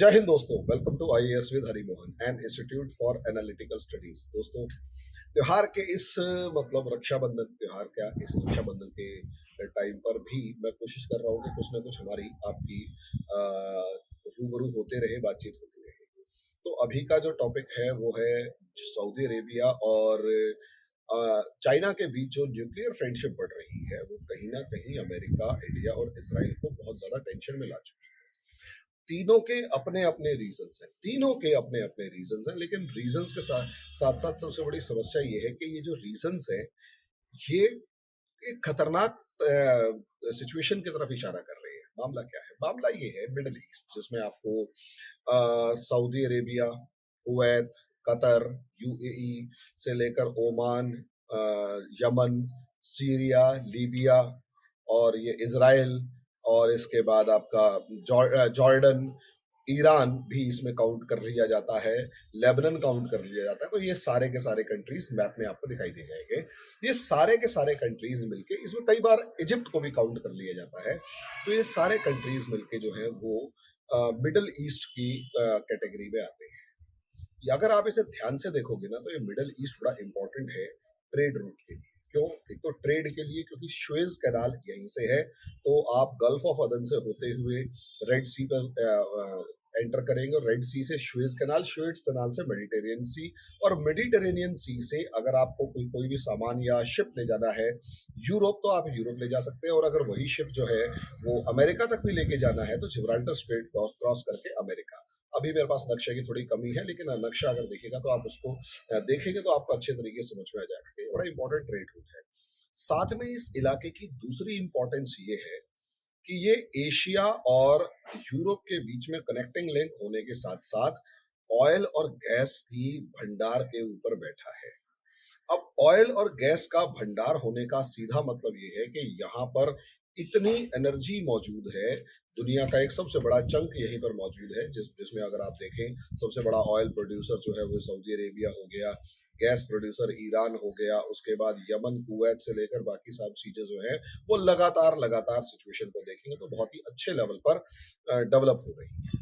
जय हिंद दोस्तों, welcome to IAS with Hari Mohan and institute for analytical studies. दोस्तों, त्योहार के इस रक्षाबंधन त्योहार क्या इस रक्षाबंधन के टाइम पर भी मैं कोशिश कर रहा हूँ कि कुछ ना कुछ हमारी आपकी रूबरू होते रहे, बातचीत होती रहे। तो अभी का जो टॉपिक है वो है सऊदी अरेबिया और चाइना के बीच जो न्यूक्लियर फ्रेंडशिप बढ़ रही है, वो कहीं ना कहीं अमेरिका, इंडिया और इसराइल को बहुत ज्यादा टेंशन में ला चुकी है। तीनों के अपने अपने रीजंस हैं, तीनों के अपने अपने रीजंस हैं, लेकिन रीजंस के साथ साथ साथ सबसे बड़ी समस्या ये है कि ये जो रीजंस है, ये एक खतरनाक सिचुएशन की तरफ इशारा कर रही है। मामला क्या है? मामला ये है मिडल ईस्ट, जिसमें आपको Saudi Arabia, Kuwait, Qatar, UAE से लेकर ओमान, यमन, सीरिया, लीबिया और ये इजराइल, और इसके बाद आपका जॉर्डन, ईरान भी इसमें काउंट कर लिया जाता है, लेबनान काउंट कर लिया जाता है। तो ये सारे के सारे कंट्रीज मैप में आपको दिखाई दे जाएंगे। ये सारे के सारे कंट्रीज मिलके, इसमें कई बार इजिप्ट को भी काउंट कर लिया जाता है। तो ये सारे कंट्रीज मिलके जो है वो मिडल ईस्ट की कैटेगरी में आते हैं। अगर आप इसे ध्यान से देखोगे ना, तो ये मिडल ईस्ट बड़ा इंपॉर्टेंट है ट्रेड रूट के लिए। क्यों? एक तो ट्रेड के लिए, क्योंकि सुएज कैनाल यहीं से है, तो आप गल्फ ऑफ अदन से होते हुए रेड सी पर एंटर करेंगे, और रेड सी से सुएज कैनाल से मेडिटेरेनियन सी, और मेडिटेरेनियन सी से अगर आपको कोई भी सामान या शिप ले जाना है यूरोप, तो आप यूरोप ले जा सकते हैं। और अगर वही शिप जो है वो अमेरिका तक भी लेके जाना है, तो जिब्राल्टर स्ट्रेट क्रॉस करके अमेरिका। अभी मेरे पास नक्शे की थोड़ी कमी है, लेकिन नक्शा अगर देखेगा तो आप उसको देखेंगे तो आपको अच्छे तरीके से समझ में आ जाएगा कि बड़ा इंपॉर्टेंट ट्रेड रूट है। साथ में इस इलाके की दूसरी इंपॉर्टेंस ये है कि ये एशिया और यूरोप के बीच में कनेक्टिंग लिंक होने के साथ साथ ऑयल और गैस की भंडार के ऊपर बैठा है। अब ऑयल और गैस का भंडार होने का सीधा मतलब ये है कि यहाँ पर इतनी एनर्जी मौजूद है। दुनिया का एक सबसे बड़ा चंक यहीं पर मौजूद है, जिसमें अगर आप देखें, सबसे बड़ा ऑयल प्रोड्यूसर जो है वो सऊदी अरेबिया हो गया, गैस प्रोड्यूसर ईरान हो गया, उसके बाद यमन, कुवैत से लेकर बाकी सब चीजें जो है वो लगातार लगातार सिचुएशन को देखेंगे तो बहुत ही अच्छे लेवल पर डेवलप हो रही है,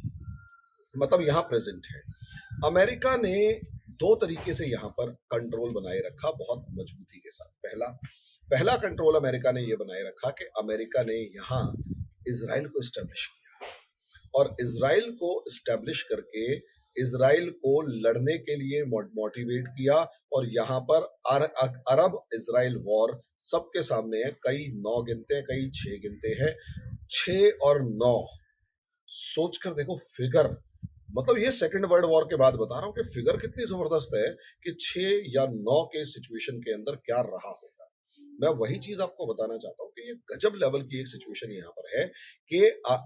मतलब यहाँ प्रेजेंट है। अमेरिका ने दो तरीके से यहाँ पर कंट्रोल बनाए रखा, बहुत मजबूती के साथ। पहला कंट्रोल अमेरिका ने ये बनाए रखा कि अमेरिका ने यहाँ इजराइल को इस्टेब्लिश किया, और इजराइल को इस्टेब्लिश करके इजराइल को लड़ने के लिए मोटिवेट किया। और यहाँ पर अरब इजराइल वॉर सबके सामने है। कई 9 गिनते हैं, कई 6 गिनते हैं। 6 और 9 सोचकर देखो फिगर, मतलब ये सेकंड वर्ल्ड वॉर के बाद बता रहा हूं कि फिगर कितनी जबरदस्त है कि 6 या 9 के सिचुएशन के अंदर क्या रहा होगा। मैं वही चीज आपको बताना चाहता हूं कि ये गजब लेवल की एक सिचुएशन यहाँ पर है कि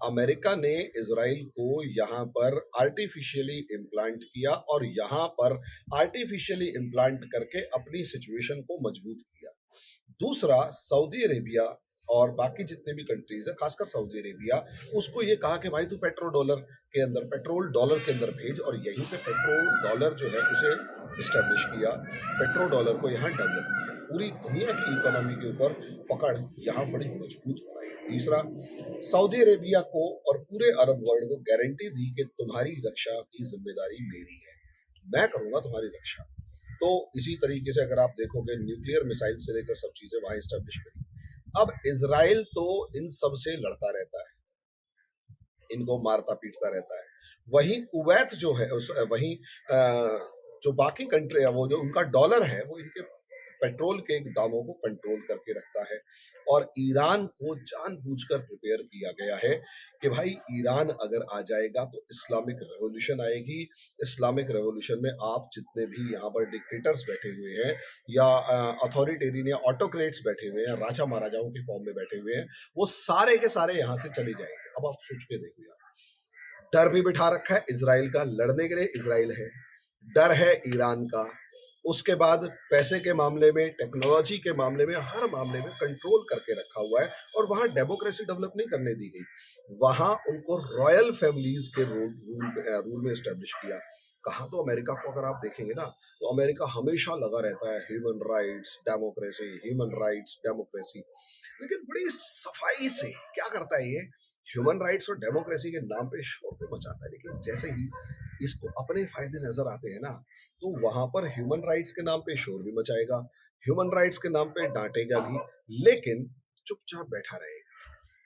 अमेरिका ने इजराइल को यहाँ पर आर्टिफिशियली इम्प्लांट किया, और यहाँ पर आर्टिफिशियली इम्प्लांट करके अपनी सिचुएशन को मजबूत किया। दूसरा, सऊदी अरेबिया और बाकी जितने भी कंट्रीज है, खासकर सऊदी अरेबिया, उसको ये कहा कि भाई तू पेट्रोल डॉलर के अंदर भेज, और यहीं से पेट्रोल डॉलर जो है उसे इस्टेब्लिश किया, पेट्रोल डॉलर को यहाँ डेवलप किया। पूरी दुनिया की इकोनॉमी के ऊपर पकड़ यहाँ बड़ी मजबूत बनाई। तीसरा, सऊदी अरेबिया को और पूरे अरब वर्ल्ड को गारंटी दी कि तुम्हारी रक्षा की जिम्मेदारी मेरी है, मैं करूंगा तुम्हारी रक्षा। तो इसी तरीके से अगर आप देखोगे, न्यूक्लियर मिसाइल से लेकर सब चीजें वहां इस्टेब्लिश करी। अब इजराइल तो इन सब से लड़ता रहता है, इनको मारता पीटता रहता है। वहीं कुवैत जो है, वहीं जो बाकी कंट्री है, वो जो उनका डॉलर है, वो इनके पेट्रोल के दामों को कंट्रोल करके रखता है। और ईरान को जानबूझकर प्रिपेयर किया गया है कि भाई ईरान अगर आ जाएगा तो इस्लामिक रेवोल्यूशन आएगी। इस्लामिक रेवोल्यूशन में आप जितने भी यहाँ पर डिक्टेटर्स बैठे हुए हैं, या अथॉरिटेरियन या ऑटोक्रेट्स बैठे हुए हैं, राजा महाराजाओं के फॉर्म में बैठे हुए हैं, वो सारे के सारे यहाँ से चले जाएंगे। अब आप सोच के देखो यार, डर भी बिठा रखा है इसराइल का, लड़ने के लिए इसराइल है, डर है ईरान का, उसके बाद पैसे के मामले में, टेक्नोलॉजी के मामले में, हर मामले में कंट्रोल करके रखा हुआ है। और वहां डेमोक्रेसी डेवलप नहीं करने दी गई, वहां उनको रॉयल फैमिलीज के रूल में एस्टेब्लिश किया। कहा तो अमेरिका को अगर आप देखेंगे ना, तो अमेरिका हमेशा लगा रहता है human rights democracy, human rights democracy, लेकिन बड़ी सफाई से क्या करता है ये ह्यूमन राइट्स और डेमोक्रेसी के नाम पे शोर तो मचाता है, लेकिन जैसे ही इसको अपने फायदे नजर आते हैं ना, तो वहां पर ह्यूमन राइट्स के नाम पे शोर भी मचाएगा, ह्यूमन राइट्स के नाम पे डांटेगा भी, लेकिन चुपचाप बैठा रहेगा।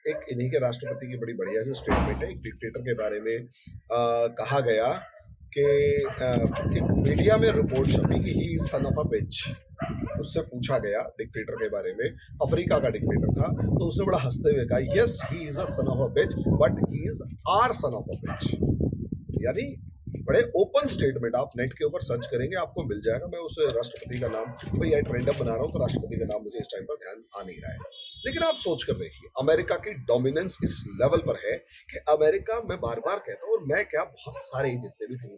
एक इन्हीं के राष्ट्रपति की बड़ी बढ़िया सी स्टेटमेंट है एक डिक्टेटर के बारे में। कहा गया कि एक मीडिया में रिपोर्ट छपी कि ही सन ऑफ अ बिच। उससे पूछा गया डिक्टेटर के बारे में, अफ्रीका का डिक्टेटर था, तो उसने बड़ा हंसते हुए कहा, yes he is a son of a bitch but he is our son of a bitch. यानी बड़े ओपन स्टेटमेंट, आप नेट के ऊपर सर्च करेंगे आपको मिल जाएगा। मैं उस राष्ट्रपति का नाम भाई एक रैंडम बना रहा हूँ, तो राष्ट्रपति का नाम मुझे इस टाइम पर ध्यान आ नहीं रहा है, लेकिन आप सोच कर देखिए अमेरिका की डोमिनेंस इस लेवल पर है कि अमेरिका, मैं बार बार कहता हूँ, और मैं क्या, बहुत सारे जितने भी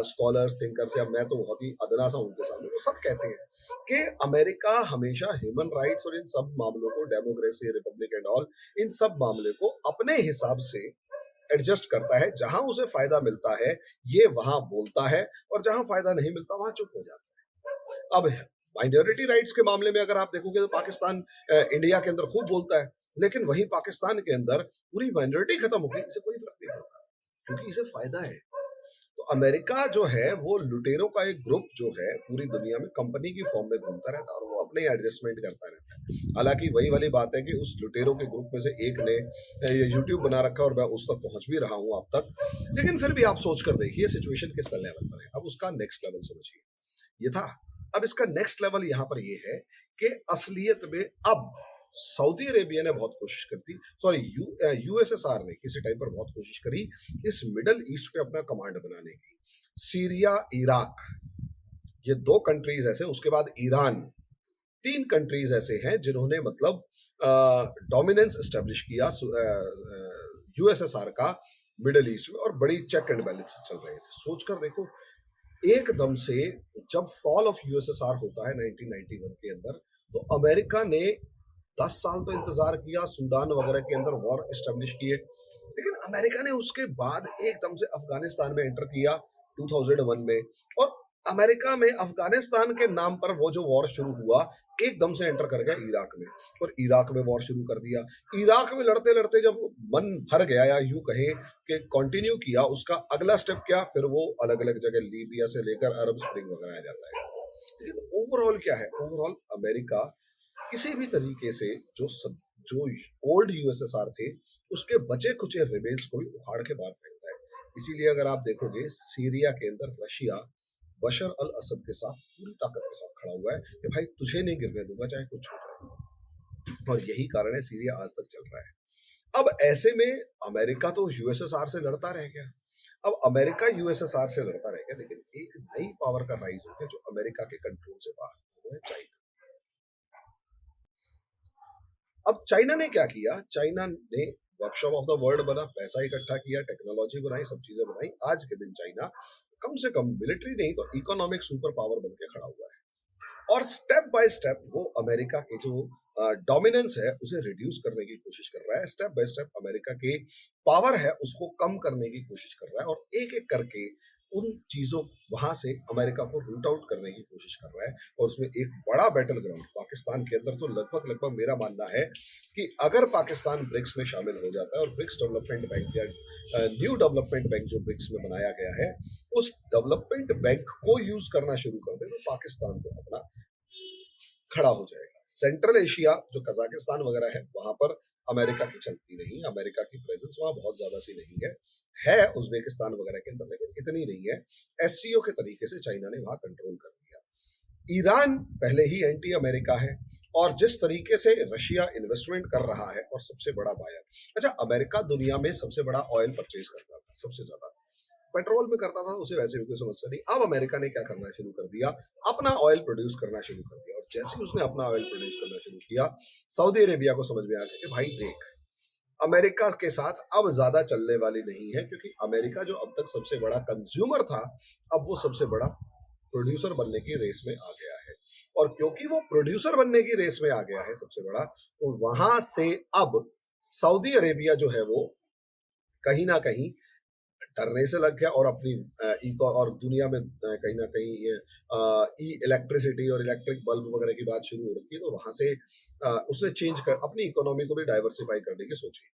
स्कॉलर्स थिंकर्स, या मैं तो बहुत ही अदना सा उनके सामने, वो सब कहते हैं कि अमेरिका हमेशा ह्यूमन राइट्स और इन सब मामलों को, डेमोक्रेसी, रिपब्लिक एंड ऑल, इन सब मामले को अपने हिसाब से एडजस्ट करता है। जहां उसे फायदा मिलता है ये वहां बोलता है, और जहां फायदा नहीं मिलता वहां चुप हो जाता है। अब माइनॉरिटी राइट्स के मामले में अगर आप देखोगे तो पाकिस्तान इंडिया के अंदर खूब बोलता है, लेकिन वही पाकिस्तान के अंदर पूरी माइनॉरिटी खत्म हो गई, इसे कोई फर्क नहीं पड़ता, क्योंकि इसे फायदा है। तो अमेरिका जो है वो लुटेरों का एक ग्रुप जो है पूरी दुनिया में कंपनी की फॉर्म में घूमता रहता है, और वो अपने एडजस्टमेंट करता रहता है। हालांकि वही वाली बात है कि उस लुटेरों के ग्रुप में से एक ने ये यूट्यूब बना रखा है, और मैं उस तक पहुंच भी रहा हूं आप तक, लेकिन फिर भी आप सोच कर देखिए सिचुएशन किस लेवल पर है। अब उसका नेक्स्ट लेवल समझिए, ये था। अब इसका नेक्स्ट लेवल यहां पर ये है कि असलियत में अब सऊदी अरेबिया ने बहुत कोशिश करती, सॉरी यूएसएसआर ने किसी टाइम पर बहुत कोशिश करी इस मिडल ईस्ट पे अपना कमांड बनाने की। सीरिया, इराक, ये दो कंट्रीज ऐसे, उसके बाद ईरान, तीन कंट्रीज ऐसे हैं जिन्होंने मतलब डोमिनेंस एस्टेब्लिश किया यूएसएसआर का मिडल ईस्ट में, और बड़ी चेक एंड बैलेंस चल रहे थे। सोचकर देखो, एकदम से जब फॉल ऑफ यूएसएसआर होता है 1991 के अंदर, तो अमेरिका ने 10 साल तो इंतजार किया, सूडान वगैरह के अंदर वॉर एस्टेब्लिश किए, लेकिन अमेरिका ने उसके बाद एकदम से अफगानिस्तान में एंटर किया 2001 में, और अमेरिका में अफगानिस्तान के नाम पर वो जो वॉर शुरू हुआ, एकदम से एंटर कर गया इराक में, और इराक में वॉर शुरू कर दिया। इराक में लड़ते लड़ते जब मन भर गया, या यूं कहें कि कंटिन्यू किया, उसका अगला स्टेप क्या, फिर वो अलग अलग जगह लीबिया से लेकर अरब स्प्रिंग वगैरह आ जाता है। लेकिन ओवरऑल क्या है, ओवरऑल अमेरिका किसी भी तरीके से जो ओल्ड यूएसएसआर थे उसके बचे कुचे रिमेन्स को भी उखाड़ के बाहर फेंकता है। इसीलिए अगर आप देखोगे सीरिया के अंदर रशिया बशर अल असद के साथ पूरी ताकत के साथ खड़ा हुआ है कि भाई तुझे नहीं गिरने दूंगा चाहे कुछ हो जाए, और यही कारण है सीरिया आज तक चल रहा है। अब ऐसे में अमेरिका तो यूएसएसआर से लड़ता रह गया। अब अमेरिका यूएसएसआर से लड़ता रह गया, लेकिन एक नई पावर का राइज हो गया जो अमेरिका के कंट्रोल से बाहर, वो है चाइना। अब चाइना ने क्या किया, चाइना ने वर्कशॉप ऑफ द वर्ल्ड बना, पैसा इकट्ठा किया, टेक्नोलॉजी बनाई, सब चीजें बनाई। आज के दिन चाइना कम से कम मिलिट्री नहीं तो इकोनॉमिक सुपर पावर बन के खड़ा हुआ है, और स्टेप बाय स्टेप वो अमेरिका के जो डोमिनेंस है उसे रिड्यूस करने की कोशिश कर रहा है। स्टेप बाय स्टेप अमेरिका के पावर है उसको कम करने की कोशिश कर रहा है, और एक एक करके उन चीजों वहां से अमेरिका को रूट आउट करने की कोशिश कर रहा है। और उसमें एक बड़ा बैटल ग्राउंड पाकिस्तान के अंदर, तो लगभग लगभग मेरा मानना है कि अगर पाकिस्तान ब्रिक्स में शामिल हो जाता है, और ब्रिक्स डेवलपमेंट बैंक या न्यू डेवलपमेंट बैंक जो ब्रिक्स में बनाया गया है, उस डेवलपमेंट बैंक को यूज करना शुरू कर दे, तो पाकिस्तान को अपना खड़ा हो जाएगा। सेंट्रल एशिया जो कजाकिस्तान वगैरह है, वहां पर अमेरिका की चलती नहीं, अमेरिका की प्रेजेंस वहां बहुत ज्यादा सी नहीं है उज्बेकिस्तान वगैरह के अंदर, लेकिन इतनी नहीं है। एससीओ के तरीके से चाइना ने वहां कंट्रोल कर दिया। ईरान पहले ही एंटी अमेरिका है, और जिस तरीके से रशिया इन्वेस्टमेंट कर रहा है, और सबसे बड़ा बायर, अच्छा अमेरिका दुनिया में सबसे बड़ा ऑयल परचेज करता था, सबसे ज्यादा पेट्रोल में करता था, उसे वैसे भी कोई समस्या नहीं। अब अमेरिका ने क्या करना शुरू कर दिया, अपना ऑयल प्रोड्यूस करना शुरू कर दिया, और जैसे ही उसने अपना ऑयल प्रोड्यूस करना शुरू किया, सऊदी अरेबिया को समझ में आ गया कि भाई देख, अमेरिका के साथ अब ज्यादा चलने वाली नहीं है, क्योंकि अमेरिका जो अब तक सबसे बड़ा कंज्यूमर था, अब वो सबसे बड़ा प्रोड्यूसर बनने की रेस में आ गया है। और क्योंकि वो प्रोड्यूसर बनने की रेस में आ गया है सबसे बड़ा, तो वहां से अब सऊदी अरेबिया जो है वो कहीं ना कहीं डरने से लग गया, और अपनी इको और दुनिया में कहीं ना कहीं ई इलेक्ट्रिसिटी और इलेक्ट्रिक बल्ब वगैरह की बात शुरू हो रखी है, तो वहां से उसने चेंज कर अपनी इकोनॉमी को भी डाइवर्सिफाई करने की सोची।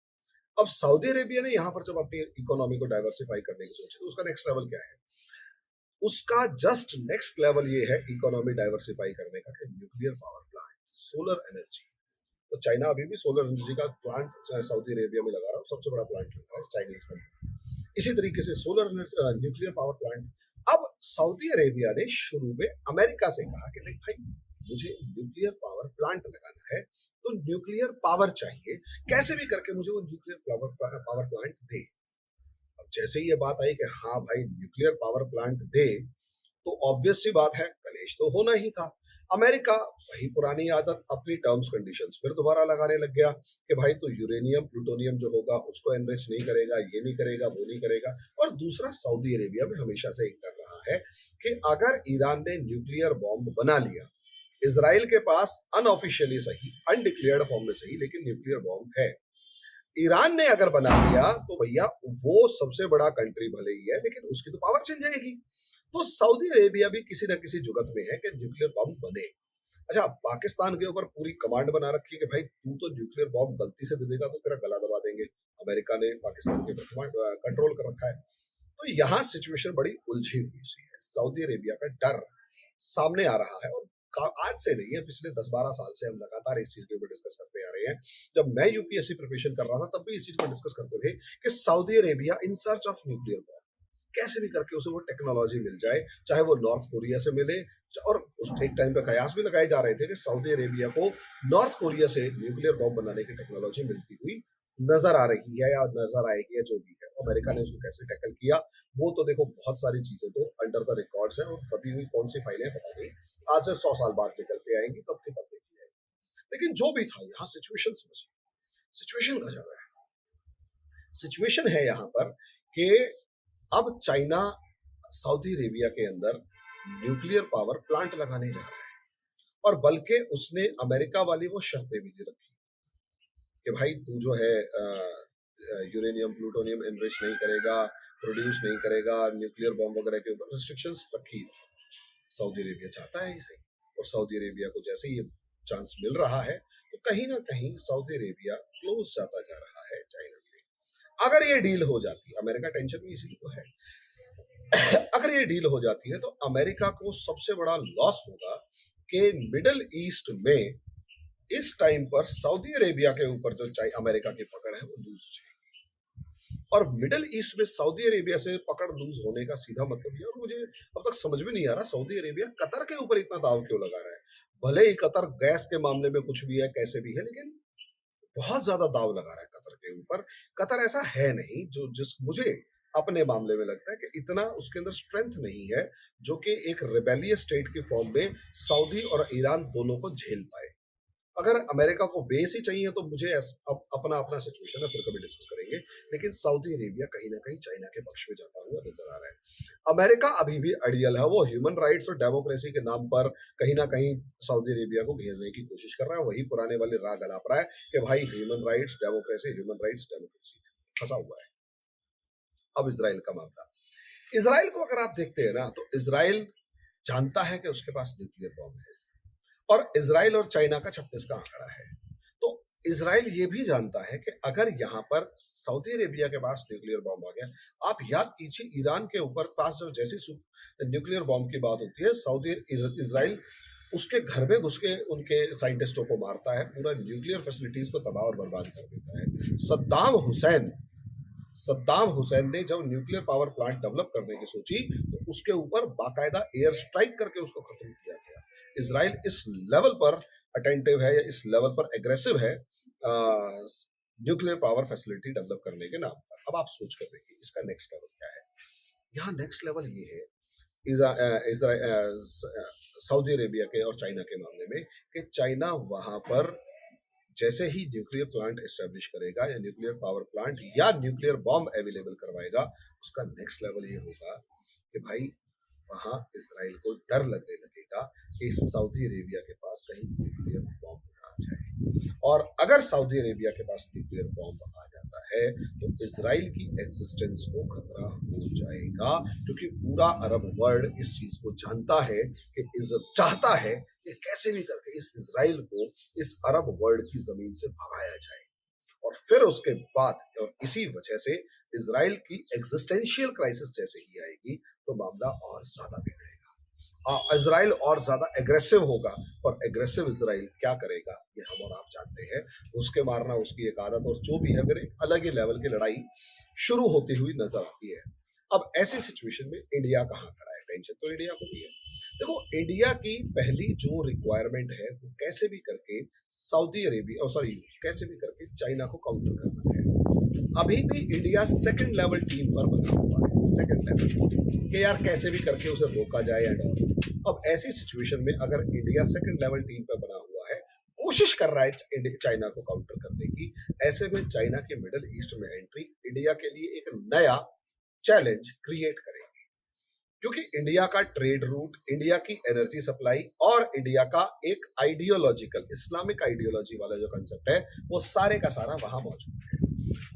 अब सऊदी अरेबिया ने यहाँ पर जब अपनी इकोनॉमी को डाइवर्सिफाई करने की सोची, तो उसका नेक्स्ट लेवल क्या है? उसका जस्ट नेक्स्ट लेवल ये है इकोनॉमी डाइवर्सिफाई करने का, कि nuclear power plant, solar energy. तो चाइना अभी भी सोलर एनर्जी का प्लांट सऊदी अरेबिया में लगा रहा है, सबसे बड़ा प्लांट लगा रहा है चाइनीज कंपनी। इसी तरीके से सोलर न्यूक्लियर पावर प्लांट। अब सऊदी अरेबिया ने शुरू में अमेरिका से कहा कि नहीं भाई, मुझे न्यूक्लियर पावर प्लांट लगाना है, तो न्यूक्लियर पावर चाहिए, कैसे भी करके मुझे वो न्यूक्लियर पावर प्लांट दे। अब जैसे ही ये बात आई कि हाँ भाई न्यूक्लियर पावर प्लांट दे, तो ऑब्वियस सी बात है कलेश तो होना ही था। अमेरिका वही पुरानी आदत, अपनी टर्म्स कंडीशंस फिर दोबारा लगाने लग गया कि भाई तो यूरेनियम प्लूटोनियम जो होगा उसको एनरिच नहीं करेगा, ये नहीं करेगा, वो नहीं करेगा। और दूसरा, सऊदी अरेबिया में हमेशा से एक कर रहा है कि अगर ईरान ने न्यूक्लियर बॉम्ब बना लिया, इसराइल के पास अनऑफिशियली सही, अनडिक्लेयर्ड फॉर्म में सही, लेकिन न्यूक्लियर बॉम्ब है, ईरान ने अगर बना लिया तो भैया वो सबसे बड़ा कंट्री भले ही है, लेकिन उसकी तो पावर चल जाएगी। तो सऊदी अरेबिया भी किसी न किसी जुगत में है कि न्यूक्लियर बॉम्ब बने। अच्छा, पाकिस्तान के ऊपर पूरी कमांड बना रखी है कि भाई तू तो न्यूक्लियर बॉम्ब गलती से दे देगा तो तेरा गला दबा देंगे। अमेरिका ने पाकिस्तान के ऊपर कंट्रोल कर रखा है। तो यहाँ सिचुएशन बड़ी उलझी हुई सी है। सऊदी अरेबिया का डर सामने आ रहा है, और आज से नहीं है, पिछले 10-12 साल से हम लगातार इस चीज के ऊपर डिस्कस करते आ रहे हैं। जब मैं यूपीएससी प्रिपरेशन कर रहा था तब भी इस चीज पर डिस्कस करते थे कि Saudi Arabia in search of nuclear bomb, कैसे भी करके उसे वो टेक्नोलॉजी मिल जाए, चाहे वो नॉर्थ कोरिया से मिले। और उस एक टाइम पे कयास भी लगाए जा रहे थे कि सऊदी अरेबिया को नॉर्थ कोरिया से न्यूक्लियर बॉम्ब बनाने की टेक्नोलॉजी मिलती हुई नजर आ रही है या नजर आएगी या जो भी है। अमेरिका ने उसको कैसे टैकल किया, वो तो देखो बहुत सारी चीजें तो अंडर द रिकॉर्ड्स है, और कभी हुई कौन सी फाइलें पता नहीं, आज से 100 साल बाद निकल के आएंगी, तब की तब देखी जाएगी। लेकिन जो भी था, यहाँ सिचुएशन समझिए, सिचुएशन गजब है। सिचुएशन है यहाँ पर कि अब चाइना सऊदी अरेबिया के अंदर न्यूक्लियर पावर प्लांट लगाने जा रहा है, और बल्कि उसने अमेरिका वाली वो शर्तें भी दे रखी कि भाई तू जो है यूरेनियम प्लूटोनियम एनरिच नहीं करेगा, प्रोड्यूस नहीं करेगा, न्यूक्लियर बॉम्ब वगैरह के ऊपर रिस्ट्रिक्शंस रखी। सऊदी अरेबिया चाहता है इसे, और सऊदी अरेबिया को जैसे ये चांस मिल रहा है, तो कहीं ना कहीं सऊदी अरेबिया क्लोज जाता जा रहा है चाइना के। अगर ये डील हो जाती, अमेरिका टेंशन में इसीलिए तो है, अगर ये डील हो जाती है तो अमेरिका को सबसे बड़ा लॉस होगा कि मिडल ईस्ट में इस टाइम पर सऊदी अरेबिया के ऊपर जो अमेरिका की पकड़ है वो लूज हो जाएगी। और मिडिल ईस्ट में सऊदी अरेबिया से पकड़ लूज होने का सीधा मतलब ये, और मुझे अब तक समझ में नहीं आ रहा सऊदी अरेबिया कतर के ऊपर इतना दाव क्यों लगा रहा है। भले ही कतर गैस के मामले में कुछ भी है, कैसे भी है, लेकिन बहुत ज्यादा दाव लगा रहा है कतर के ऊपर। कतर ऐसा है नहीं जो जिस मुझे अपने मामले में लगता है कि इतना उसके अंदर स्ट्रेंथ नहीं है जो कि एक रिबेलियस स्टेट के फॉर्म में सऊदी और ईरान दोनों को झेल पाए। अगर अमेरिका को बेस ही चाहिए तो मुझे अपना अपना सिचुएशन है, फिर कभी डिस्कस करेंगे। लेकिन सऊदी अरेबिया कहीं ना कहीं चाइना के पक्ष में जाता हुआ नजर आ रहा है। अमेरिका अभी भी अड़ियल है, वो ह्यूमन राइट्स और डेमोक्रेसी के नाम पर कहीं ना कहीं सऊदी अरेबिया को घेरने की कोशिश कर रहा है। वही पुराने वाले राग अलाप रहा है कि भाई human rights democracy, human rights democracy, फंसा हुआ है। अब इसराइल का मामला, इसराइल को अगर आप देखते हैं ना, तो इसराइल जानता है कि उसके पास न्यूक्लियर बॉम्ब है, और इसराइल और चाइना का 36 का आंकड़ा है। तो इसराइल ये भी जानता है कि अगर यहाँ पर सऊदी अरेबिया के पास न्यूक्लियर बॉम्ब आ गया, आप याद कीजिए ईरान के ऊपर पास जब जैसी न्यूक्लियर बॉम्ब की बात होती है, सऊदी इसराइल उसके घर में घुस के उनके साइंटिस्टों को मारता है, पूरा न्यूक्लियर फैसिलिटीज को तबाह और बर्बाद कर देता है। सद्दाम हुसैन ने जब न्यूक्लियर पावर प्लांट डेवलप करने की सोची, तो उसके ऊपर बाकायदा एयर स्ट्राइक करके उसको खत्म किया गया। इसराइल इस लेवल पर अटेंटिव है या इस लेवल पर एग्रेसिव है न्यूक्लियर पावर फैसिलिटी डेवलप करने के नाम पर। अब आप सोच कर देखिए इसका नेक्स्ट लेवल क्या है। यहाँ नेक्स्ट लेवल ये है सऊदी अरेबिया के और चाइना के मामले में कि चाइना वहां पर जैसे ही न्यूक्लियर प्लांट एस्टेब्लिश करेगा या न्यूक्लियर पावर प्लांट या न्यूक्लियर बॉम्ब अवेलेबल करवाएगा, उसका नेक्स्ट लेवल ये होगा कि भाई वहां इसराइल को डर लगने लगेगा कि सऊदी अरेबिया के पास कहीं न्यूक्लियर बॉम्ब आ जाए। और अगर सऊदी अरेबिया के पास न्यूक्लियर बॉम्ब आ जाता है तो इसराइल की एग्जिस्टेंस को खतरा हो जाएगा, क्योंकि पूरा अरब वर्ल्ड इस चीज को जानता है कि चाहता है कि कैसे भी करके इस इसराइल को इस अरब वर्ल्ड की जमीन से भगाया जाए। और फिर उसके बाद और इसी वजह से इजराइल की एग्जिस्टेंशियल क्राइसिस जैसे ही आएगी तो मामला और ज्यादा बिगड़ेगा। इजराइल और ज्यादा एग्रेसिव होगा और एग्रेसिव इजराइल क्या करेगा ये हम और आप जानते हैं। उसके मारना उसकी एक आदत और जो भी है फिर एक अलग ही लेवल की लड़ाई शुरू होती हुई नजर आती है। अब ऐसी सिचुएशन में इंडिया कहाँ खड़ा है? टेंशन तो इंडिया को भी है। देखो, इंडिया की पहली जो रिक्वायरमेंट है वो कैसे भी करके सऊदी अरेबिया और सॉरी कैसे भी करके चाइना को काउंटर करना है। अभी भी इंडिया सेकंड लेवल टीम पर बना हुआ है, सेकंड लेवल कि यार कैसे भी करके उसे रोका जाए एंड ऑल। अब ऐसी सिचुएशन में अगर इंडिया सेकंड लेवल टीम पर बना हुआ है, कोशिश कर रहा है चाइना को काउंटर करने की, ऐसे में चाइना के मिडिल ईस्ट में एंट्री इंडिया के लिए एक नया चैलेंज क्रिएट करेगी। क्योंकि इंडिया का ट्रेड रूट, इंडिया की एनर्जी सप्लाई और इंडिया का एक आइडियोलॉजिकल इस्लामिक आइडियोलॉजी वाला जो कंसेप्ट है वो सारे का सारा वहां मौजूद है।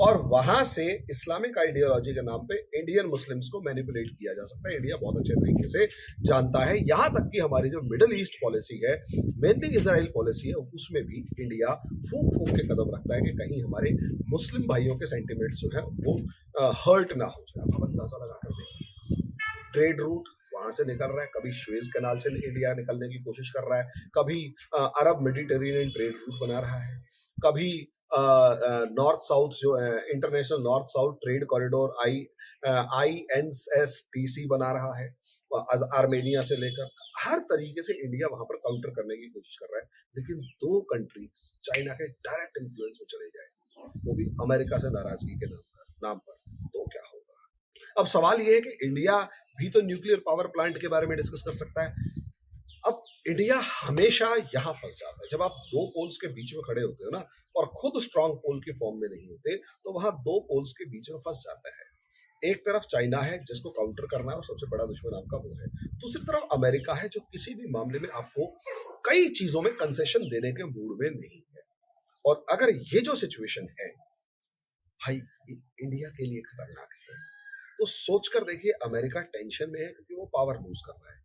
और वहां से इस्लामिक आइडियोलॉजी के नाम पे इंडियन मुस्लिम्स को मैनिपुलेट किया जा सकता है। इंडिया बहुत अच्छे तरीके से जानता है। यहां तक कि हमारी जो मिडिल ईस्ट पॉलिसी है, मेनली इजराइल पॉलिसी है, उसमें भी इंडिया फूंक फूंक के कदम रखता है कि कहीं हमारे मुस्लिम भाइयों के सेंटिमेंट्स जो है वो हर्ट ना हो जाए। आप अंदाजा लगा कर देखिए, ट्रेड रूट वहां से निकल रहा है, कभी स्वेज कैनाल से इंडिया निकलने की कोशिश कर रहा है, कभी अरब मेडिटेरेनियन ट्रेड रूट बना रहा है, कभी नॉर्थ साउथ जो international north south trade corridor INSTC बना रहा है, आर्मेनिया से लेकर हर तरीके से इंडिया वहां पर काउंटर करने की कोशिश कर रहा है। लेकिन दो कंट्रीज चाइना के डायरेक्ट इन्फ्लुएंस में चले जाए, वो भी अमेरिका से नाराजगी के नाम पर, तो क्या होगा? अब सवाल ये है कि इंडिया भी तो न्यूक्लियर पावर प्लांट के बारे में डिस्कस कर सकता है। अब इंडिया हमेशा यहां फंस जाता है जब आप दो पोल्स के बीच में खड़े होते हो ना, और खुद स्ट्रांग पोल की फॉर्म में नहीं होते, तो वहां दो पोल्स के बीच में फंस जाता है। एक तरफ चाइना है जिसको काउंटर करना है और सबसे बड़ा दुश्मन आपका वो है, दूसरी तरफ अमेरिका है जो किसी भी मामले में आपको कई चीजों में कंसेशन देने के मूड में नहीं है। और अगर ये जो सिचुएशन है भाई, इंडिया के लिए खतरनाक है। तो सोचकर देखिए, अमेरिका टेंशन में है क्योंकि वो पावर लूज कर रहा है,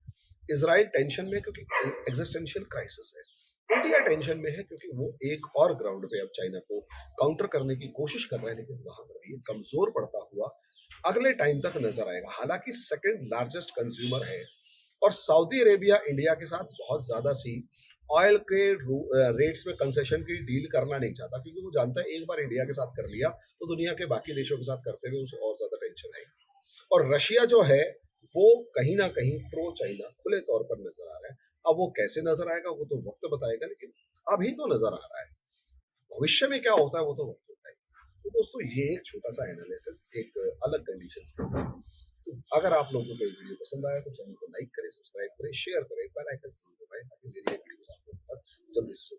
इजराइल टेंशन में क्योंकि एग्जिस्टेंशियल क्राइसिस है, इंडिया टेंशन में है क्योंकि वो एक और ग्राउंड पे अब चाइना को काउंटर करने की कोशिश कर रहा है, लेकिन वहां पर भी कमजोर पड़ता हुआ अगले टाइम तक नजर आएगा। हालांकि सेकंड लार्जेस्ट कंज्यूमर है और सऊदी अरेबिया इंडिया के साथ बहुत ज्यादा सी ऑयल के रेट्स में कंसेशन की डील करना नहीं चाहता, क्योंकि वो जानता है एक बार इंडिया के साथ कर लिया तो दुनिया के बाकी देशों के साथ करते हुए उसे और ज्यादा टेंशन आएगी। और रशिया जो है वो कहीं ना कहीं प्रो चाइना खुले तौर पर नजर आ रहा है। अब वो कैसे नजर आएगा वो तो वक्त बताएगा, लेकिन अभी तो नजर आ रहा है। भविष्य में क्या होता है वो तो वक्त बताएगा। तो दोस्तों, ये एक छोटा सा एनालिसिस एक अलग कंडीशंस के ऊपर। तो अगर आप लोगों को ये वीडियो पसंद आया तो चैनल को लाइक करें, सब्सक्राइब करें, शेयर करें, बेल आइकन जरूर दबाएं ताकि मेरी ये वीडियोस आपको जल्दी से